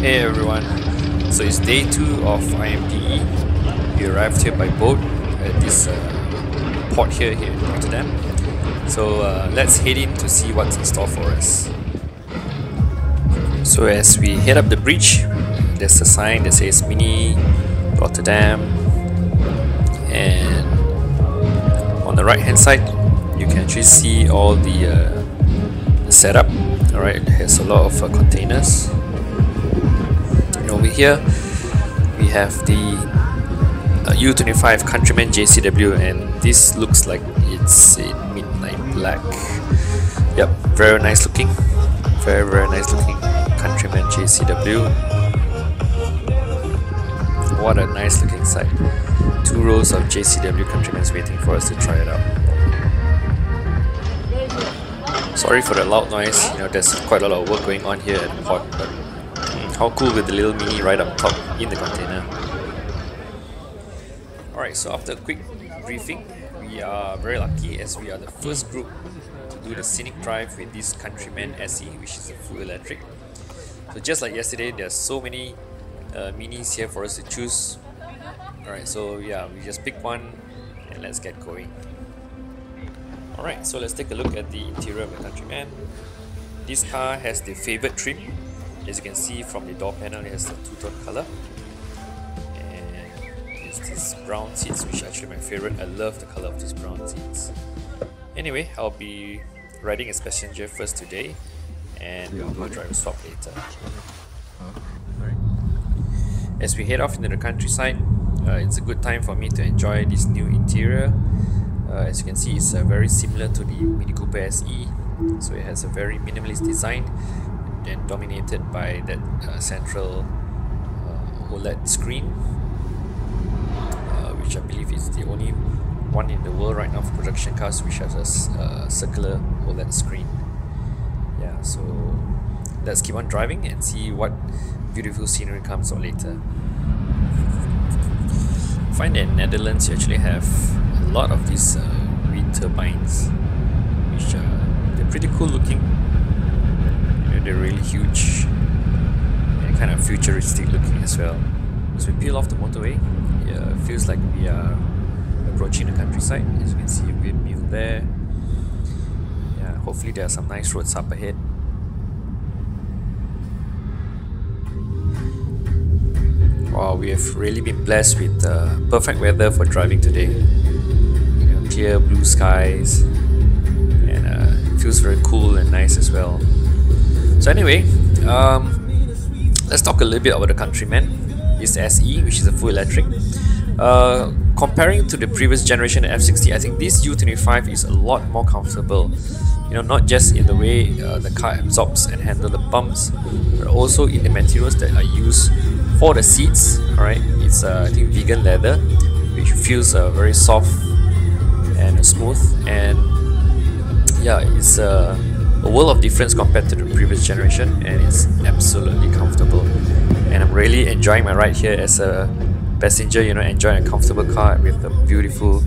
Hey everyone, so it's day 2 of IMDE. We arrived here by boat at this port here in Rotterdam. So let's head in to see what's in store for us. So as we head up the bridge, there's a sign that says Mini Rotterdam, and on the right hand side you can actually see all the setup. Alright, it has a lot of containers. Over here we have the U25 Countryman JCW, and this looks like it's in midnight black. Yep, very nice looking, very nice looking Countryman JCW. What a nice looking sight. 2 rows of JCW Countrymans waiting for us to try it out. Sorry for the loud noise, there's quite a lot of work going on here at the port, but how cool with the little Mini right up top in the container. Alright, so after a quick briefing, we are very lucky as we are the first group to do the scenic drive with this Countryman SE, which is a full electric. So just like yesterday, there's so many Minis here for us to choose. Alright, so yeah, we just pick one and let's get going. Alright, so let's take a look at the interior of the Countryman. This car has the favoured trim. As you can see from the door panel, it has the two-tone color, and it's these brown seats, which are actually my favorite. I love the color of these brown seats. Anyway, I'll be riding as passenger first today, and we'll do a driver swap later. As we head off into the countryside, it's a good time for me to enjoy this new interior. As you can see, it's very similar to the Mini Cooper SE, so it has a very minimalist design and dominated by that central OLED screen, which I believe is the only one in the world right now for production cars which has a circular OLED screen. Yeah, so let's keep on driving and see what beautiful scenery comes out later. I find that in Netherlands you actually have a lot of these wind turbines, which they're pretty cool looking. They're really huge and kind of futuristic looking as well. As we peel off the motorway, it feels like we are approaching the countryside. As you can see, a windmill there. Yeah, hopefully there are some nice roads up ahead. Wow, we have really been blessed with perfect weather for driving today. Clear blue skies, and it feels very cool and nice as well. So anyway, let's talk a little bit about the Countryman. It's the SE, which is a full electric. Comparing to the previous generation F60, I think this U25 is a lot more comfortable. Not just in the way the car absorbs and handles the bumps, but also in the materials that are used for the seats. Alright, it's I think vegan leather, which feels very soft and smooth, and yeah, it's a world of difference compared to the previous generation, and it's absolutely comfortable. And I'm really enjoying my ride here as a passenger, enjoying a comfortable car with a beautiful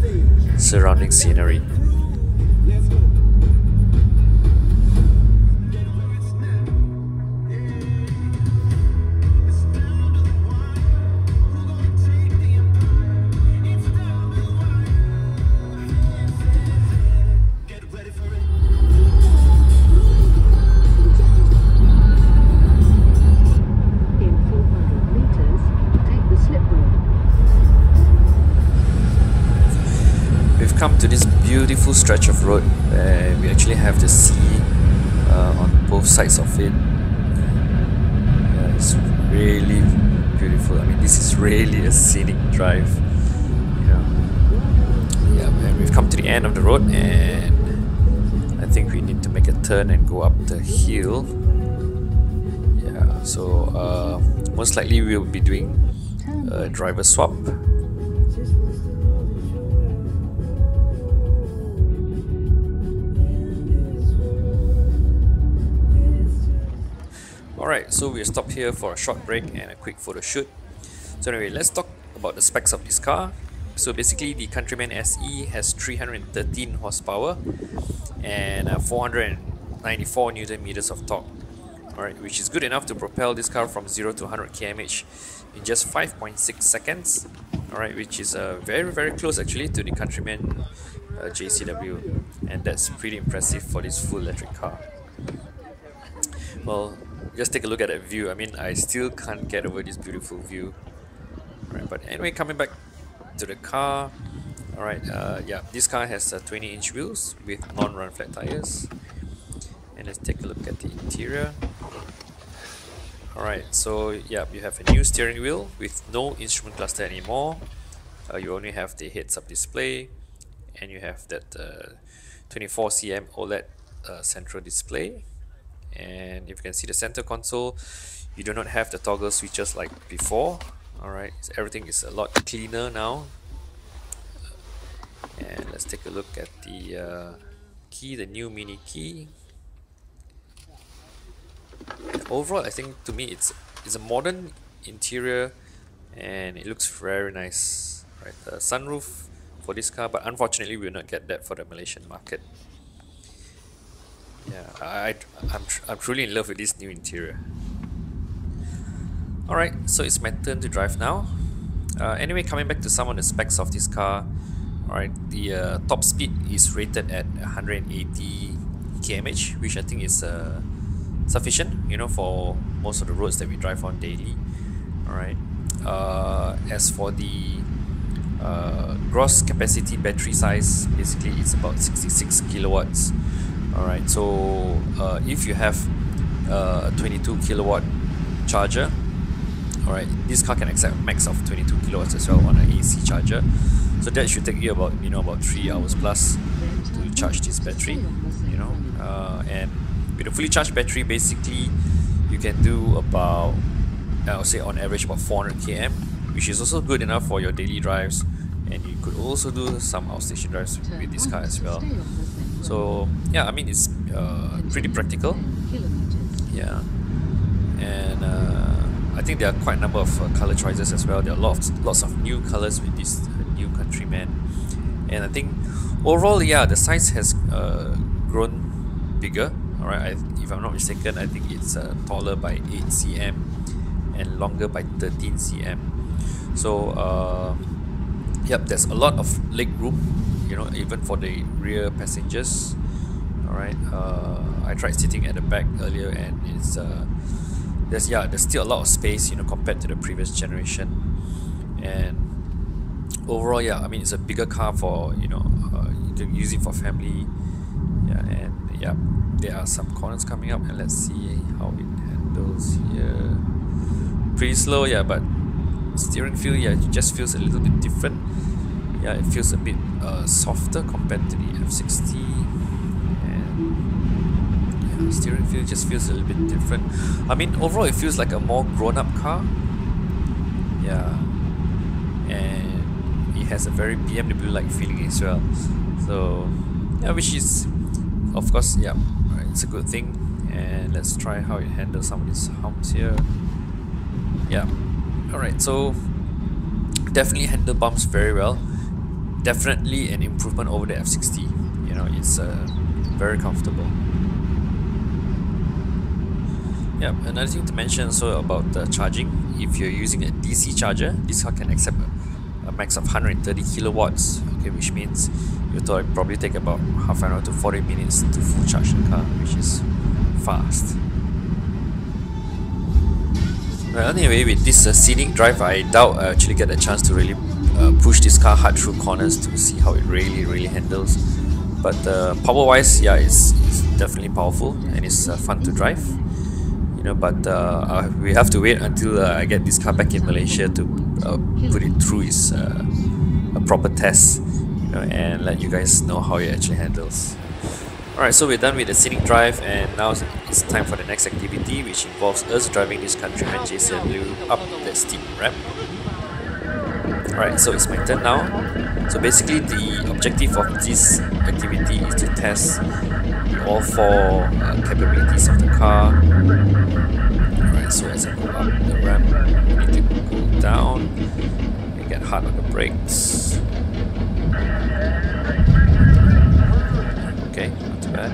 surrounding scenery. Come to this beautiful stretch of road where we actually have the sea on both sides of it. Yeah, it's really beautiful. I mean, this is really a scenic drive. Yeah, and we've come to the end of the road, and I think we need to make a turn and go up the hill. Yeah, so most likely we'll be doing a driver swap. Alright, so we'll stop here for a short break and a quick photo shoot. So anyway, let's talk about the specs of this car. So basically the Countryman SE has 313 horsepower and 494 Nm of torque. Alright, which is good enough to propel this car from 0 to 100 km/h in just 5.6 seconds. Alright, which is very close actually to the Countryman JCW, and that's pretty impressive for this full electric car. Well, just take a look at that view. I mean, I still can't get over this beautiful view. Alright, but anyway, coming back to the car. Alright, yeah, this car has 20-inch wheels with non-run flat tires. And let's take a look at the interior. Alright, so yeah, you have a new steering wheel with no instrument cluster anymore. You only have the heads-up display, and you have that 24 cm OLED central display. And if you can see the center console, you do not have the toggle switches like before. Alright, so everything is a lot cleaner now. And let's take a look at the key, the new mini key. And overall, I think to me it's a modern interior, and it looks very nice. Right, the sunroof for this car, but unfortunately we will not get that for the Malaysian market. Yeah, I'm truly in love with this new interior. Alright, so it's my turn to drive now. Anyway, coming back to some of the specs of this car. Alright, the top speed is rated at 180 km/h, which I think is sufficient, you know, for most of the roads that we drive on daily. Alright, as for the gross capacity battery size, basically it's about 66 kilowatts. Alright, so if you have a 22 kilowatt charger, alright, this car can accept a max of 22 kilowatts as well on an AC charger. So that should take you about, you know, about 3 hours plus to charge this battery, you know. And with a fully charged battery, basically you can do about, I would say on average about 400 km, which is also good enough for your daily drives, and you could also do some outstation drives with this car as well. So yeah, I mean, it's pretty practical. Yeah, and I think there are quite a number of color choices as well. There are lots of new colors with this new Countryman, and I think overall, yeah, the size has grown bigger. Alright, if I'm not mistaken, I think it's taller by 8 cm and longer by 13 cm. So yep, there's a lot of leg room, you know, even for the rear passengers. Alright, I tried sitting at the back earlier, and it's there's still a lot of space, you know, compared to the previous generation. And overall, yeah, I mean, it's a bigger car for, you know, you can use it for family. Yeah, and yeah, there are some corners coming up, and let's see how it handles here. Pretty slow, yeah, but steering feel, yeah, it just feels a little bit different. Yeah, it feels a bit softer compared to the F60, and yeah, steering feel just feels a little bit different. I mean, overall it feels like a more grown-up car. Yeah, and it has a very BMW-like feeling as well. So yeah, which is, of course, yeah, it's a good thing. And let's try how it handles some of these humps here. Yeah, alright, so definitely handle bumps very well. Definitely an improvement over the F60. You know, it's very comfortable. Yeah, another thing to mention also about the charging. If you're using a DC charger, this car can accept a max of 130 kilowatts. Okay, which means you'll probably take about half an hour to 40 minutes to full charge the car, which is fast. Well, anyway, with this scenic drive, I doubt I actually get a chance to really push this car hard through corners to see how it really handles. But power wise, yeah, it's definitely powerful, and it's fun to drive, you know. But we have to wait until I get this car back in Malaysia to put it through its a proper test, you know, and let you guys know how it actually handles. Alright, so we're done with the scenic drive, and now it's time for the next activity, which involves us driving this Countryman JCW up the steep ramp. Alright, so it's my turn now. So basically the objective of this activity is to test all four capabilities of the car. Alright, so as I go up the ramp, I need to go down and get hard on the brakes. Okay, not too bad.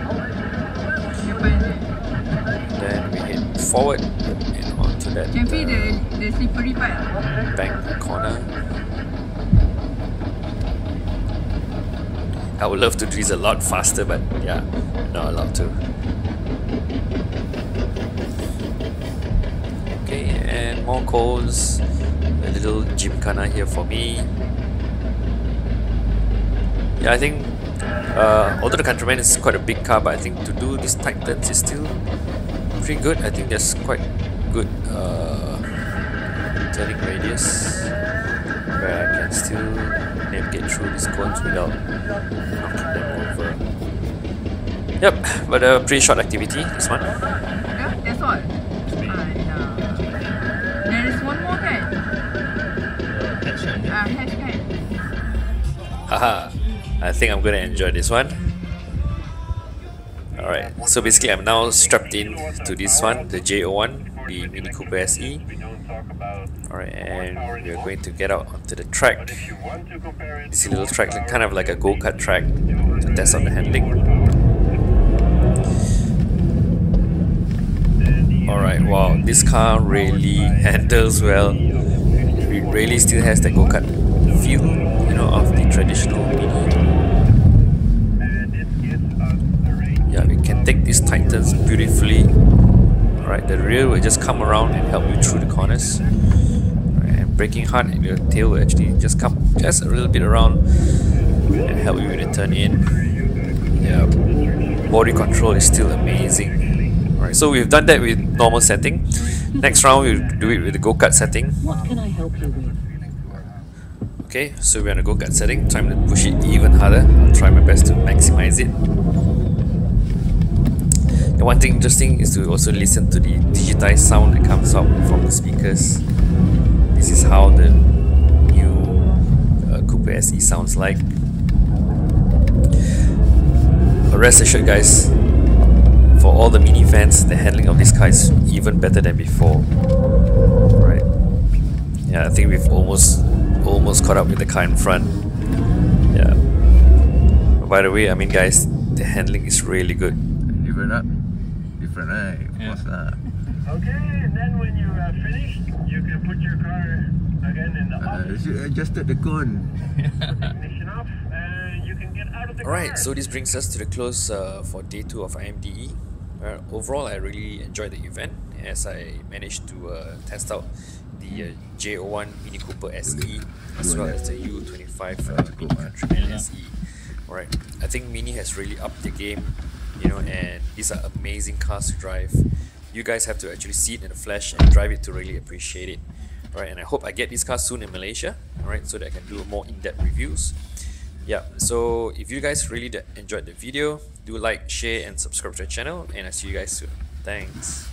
Then we hit forward and onto that the slippery part. bank corner. I would love to do this a lot faster, but yeah, not allowed to. Okay, and more cones. A little gymkhana here for me. Yeah, I think although the Countryman is quite a big car, but I think to do these tight turns is still pretty good. I think that's quite good turning radius where I can still navigate through these cones without knocking them over. Yep, but a pretty short activity, this one. Yeah, that's all. There is one more guy. Hatch guy. Haha, I think I'm gonna enjoy this one. Alright, so basically I'm now strapped in to this one, the J01, the Mini Couper SE. Alright, and we're going to get out onto the track. This little track, kind of like a go-kart track, to test out the handling. Alright, wow, this car really handles well. It really still has the go-kart feel, you know, of the traditional Mini. Yeah, we can take these tight turns beautifully. Alright, the rear will just come around and help you through the corners. And braking hard, and your tail will actually just come just a little bit around and help you with the turn in. Yeah, body control is still amazing. Alright, so we've done that with normal setting. Next round we'll do it with the go-kart setting. What can I help you with? Okay, so we're on the go-kart setting. Time to push it even harder. I'll try my best to maximize it. And one thing interesting is to also listen to the digitized sound that comes out from the speakers. This is how the new Coupe SE sounds like. But rest assured guys, for all the Mini fans, the handling of this car is even better than before. Right? Yeah, I think we've almost caught up with the car in front. Yeah. But by the way, I mean guys, the handling is really good. Different up? Different, right? Yeah. What's that? Okay, and then when you are finished, you can put your car again in the off. You adjusted the cone. Ignition off, and you can get out of the car. Alright, so this brings us to the close for day 2 of IMDE. Overall, I really enjoyed the event as I managed to test out the J01 Mini Couper SE as well as the U25 Mini Countryman SE. Alright, I think Mini has really upped the game, you know, and these are amazing cars to drive. You guys have to actually see it in the flesh and drive it to really appreciate it. Alright, and I hope I get this car soon in Malaysia, alright, so that I can do more in-depth reviews. Yeah, so if you guys really enjoyed the video, do like, share and subscribe to the channel, and I'll see you guys soon. Thanks.